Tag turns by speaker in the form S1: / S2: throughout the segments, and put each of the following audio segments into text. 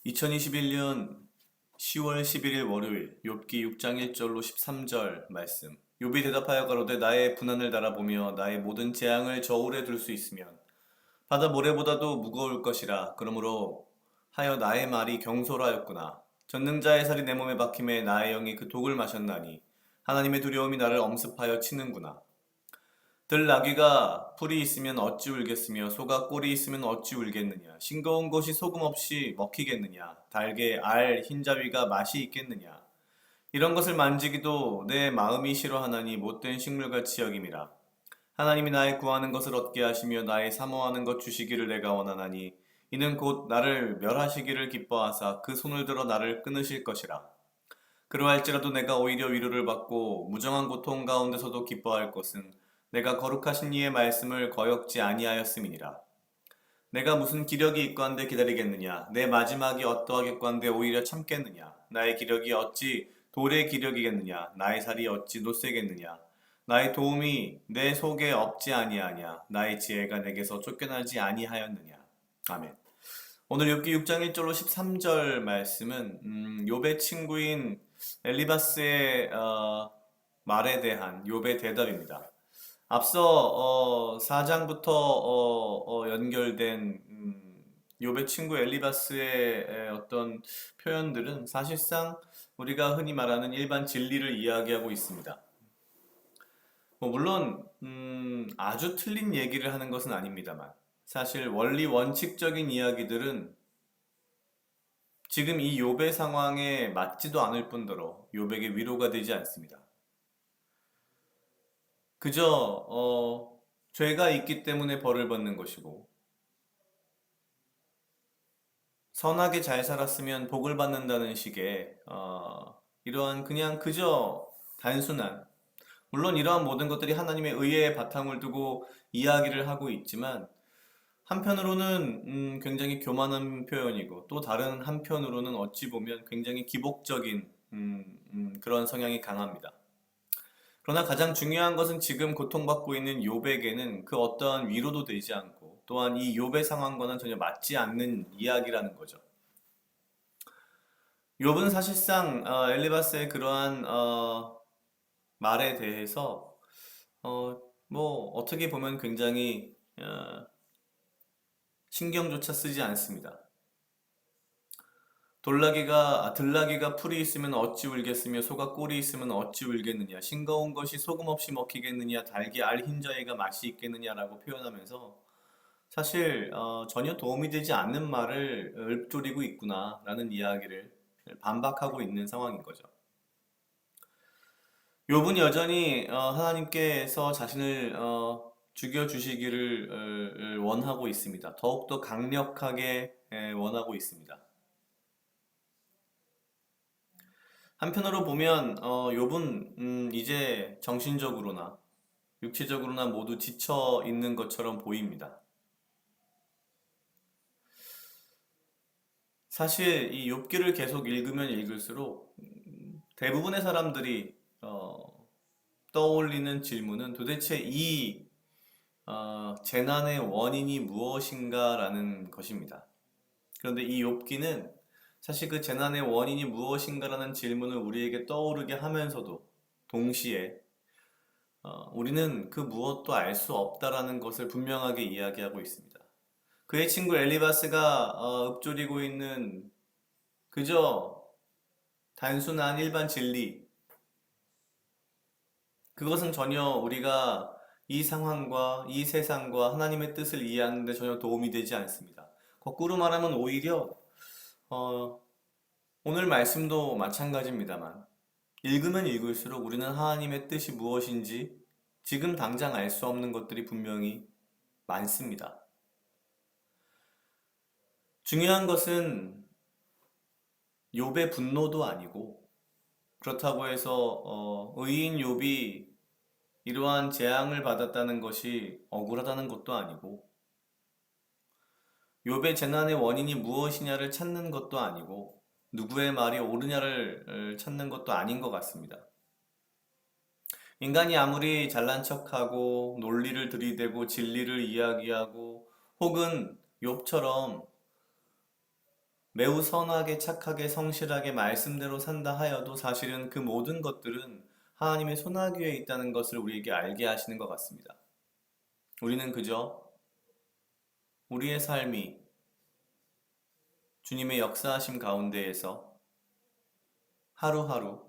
S1: (2021년 10월 11일) 월요일 욥기 6장 1절로 13절 말씀. 욥이 대답하여 가로되 나의 분한을 달아보며 나의 모든 재앙을 저울에 둘 수 있으면 바다 모래보다도 무거울 것이라. 그러므로 하여 나의 말이 경솔하였구나. 전능자의 살이 내 몸에 박힘에 나의 영이 그 독을 마셨나니 하나님의 두려움이 나를 엄습하여 치는구나. 들나귀가 풀이 있으면 어찌 울겠으며 소가 꼴이 있으면 어찌 울겠느냐. 싱거운 것이 소금 없이 먹히겠느냐. 달게 알 흰자위가 맛이 있겠느냐. 이런 것을 만지기도 내 마음이 싫어하나니 못된 식물같이 여김이라. 하나님이 나의 구하는 것을 얻게 하시며 나의 사모하는 것 주시기를 내가 원하나니 이는 곧 나를 멸하시기를 기뻐하사 그 손을 들어 나를 끊으실 것이라. 그러할지라도 내가 오히려 위로를 받고 무정한 고통 가운데서도 기뻐할 것은 내가 거룩하신 이의 말씀을 거역지 아니하였음이니라. 내가 무슨 기력이 있건대 기다리겠느냐. 내 마지막이 어떠하겠건대 오히려 참겠느냐. 나의 기력이 어찌 돌의 기력이겠느냐. 나의 살이 어찌 노쇠겠느냐. 나의 도움이 내 속에 없지 아니하냐. 나의 지혜가 내게서 쫓겨나지 아니하였느냐. 아멘. 오늘 욥기 6장 1절로 13절 말씀은 욥의 친구인 엘리바스의 말에 대한 욥의 대답입니다. 앞서 4장부터 연결된 욥의 친구 엘리바스의 어떤 표현들은 사실상 우리가 흔히 말하는 일반 진리를 이야기하고 있습니다. 물론 아주 틀린 얘기를 하는 것은 아닙니다만 사실 원리 원칙적인 이야기들은 지금 이 욥의 상황에 맞지도 않을 뿐더러 욥에게 위로가 되지 않습니다. 그저 죄가 있기 때문에 벌을 받는 것이고 선하게 잘 살았으면 복을 받는다는 식의 이러한 그냥 그저 단순한, 물론 이러한 모든 것들이 하나님의 의의 바탕을 두고 이야기를 하고 있지만 한편으로는 굉장히 교만한 표현이고 또 다른 한편으로는 어찌 보면 굉장히 기복적인 그런 성향이 강합니다. 그러나 가장 중요한 것은 지금 고통받고 있는 욥에게는 그 어떠한 위로도 되지 않고 또한 이 욥의 상황과는 전혀 맞지 않는 이야기라는 거죠. 욥은 사실상 엘리바스의 그러한 말에 대해서 뭐 어떻게 보면 굉장히 신경조차 쓰지 않습니다. 들나귀가 풀이 있으면 어찌 울겠으며 소가 꼴이 있으면 어찌 울겠느냐. 싱거운 것이 소금 없이 먹히겠느냐. 달기 알 흰자위가 맛이 있겠느냐라고 표현하면서 사실 전혀 도움이 되지 않는 말을 읊조리고 있구나라는 이야기를 반박하고 있는 상황인 거죠. 욥은 여전히 하나님께서 자신을 죽여주시기를 원하고 있습니다. 더욱더 강력하게 원하고 있습니다. 한편으로 보면 욥은 이제 정신적으로나 육체적으로나 모두 지쳐 있는 것처럼 보입니다. 사실 이 욥기를 계속 읽으면 읽을수록 대부분의 사람들이 떠올리는 질문은 도대체 이 재난의 원인이 무엇인가라는 것입니다. 그런데 이 욥기는 사실 그 재난의 원인이 무엇인가라는 질문을 우리에게 떠오르게 하면서도 동시에 우리는 그 무엇도 알 수 없다라는 것을 분명하게 이야기하고 있습니다. 그의 친구 엘리바스가 읊조리고 있는 그저 단순한 일반 진리, 그것은 전혀 우리가 이 상황과 이 세상과 하나님의 뜻을 이해하는 데 전혀 도움이 되지 않습니다. 거꾸로 말하면 오히려 오늘 말씀도 마찬가지입니다만 읽으면 읽을수록 우리는 하나님의 뜻이 무엇인지 지금 당장 알 수 없는 것들이 분명히 많습니다. 중요한 것은 욥의 분노도 아니고 그렇다고 해서 의인 욥이 이러한 재앙을 받았다는 것이 억울하다는 것도 아니고, 욥의 재난의 원인이 무엇이냐를 찾는 것도 아니고, 누구의 말이 옳으냐를 찾는 것도 아닌 것 같습니다. 인간이 아무리 잘난 척하고 논리를 들이대고 진리를 이야기하고 혹은 욥처럼 매우 선하게 착하게 성실하게 말씀대로 산다 하여도 사실은 그 모든 것들은 하나님의 손아귀에 있다는 것을 우리에게 알게 하시는 것 같습니다. 우리는 그저 우리의 삶이 주님의 역사하심 가운데에서 하루하루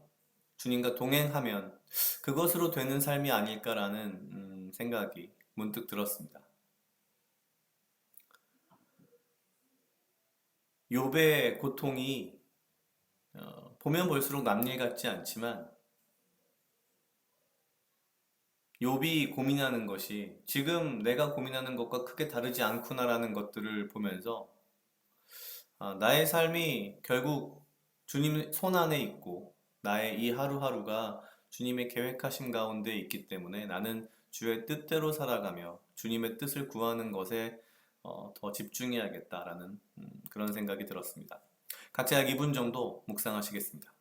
S1: 주님과 동행하면 그것으로 되는 삶이 아닐까라는 생각이 문득 들었습니다. 욥의 고통이 보면 볼수록 남일 같지 않지만 욥이 고민하는 것이 지금 내가 고민하는 것과 크게 다르지 않구나라는 것들을 보면서 나의 삶이 결국 주님 손 안에 있고 나의 이 하루하루가 주님의 계획하심 가운데 있기 때문에 나는 주의 뜻대로 살아가며 주님의 뜻을 구하는 것에 더 집중해야겠다라는 그런 생각이 들었습니다. 각자 약 2분 정도 묵상하시겠습니다.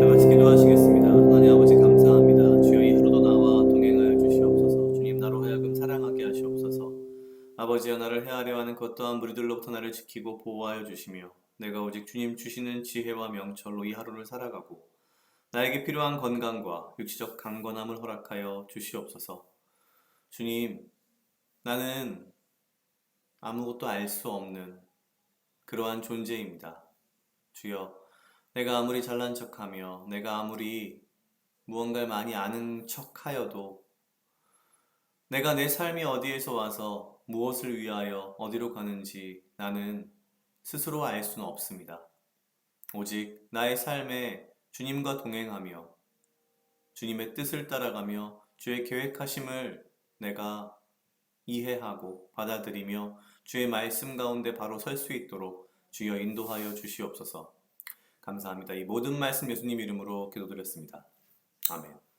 S1: 다 같이 기도하시겠습니다. 하나님 아버지 감사합니다. 주여 이 하루도 나와 동행하여 주시옵소서. 주님 나로 하여금 사랑하게 하시옵소서. 아버지여 나를 헤아려 하는 것 또한 무리들로부터 나를 지키고 보호하여 주시며 내가 오직 주님 주시는 지혜와 명철로 이 하루를 살아가고 나에게 필요한 건강과 육체적 강건함을 허락하여 주시옵소서. 주님, 나는 아무것도 알 수 없는 그러한 존재입니다. 주여, 내가 아무리 잘난 척하며 내가 아무리 무언가를 많이 아는 척하여도 내가 내 삶이 어디에서 와서 무엇을 위하여 어디로 가는지 나는 스스로 알 수는 없습니다. 오직 나의 삶에 주님과 동행하며 주님의 뜻을 따라가며 주의 계획하심을 내가 이해하고 받아들이며 주의 말씀 가운데 바로 설 수 있도록 주여 인도하여 주시옵소서. 감사합니다. 이 모든 말씀 예수님 이름으로 기도드렸습니다. 아멘.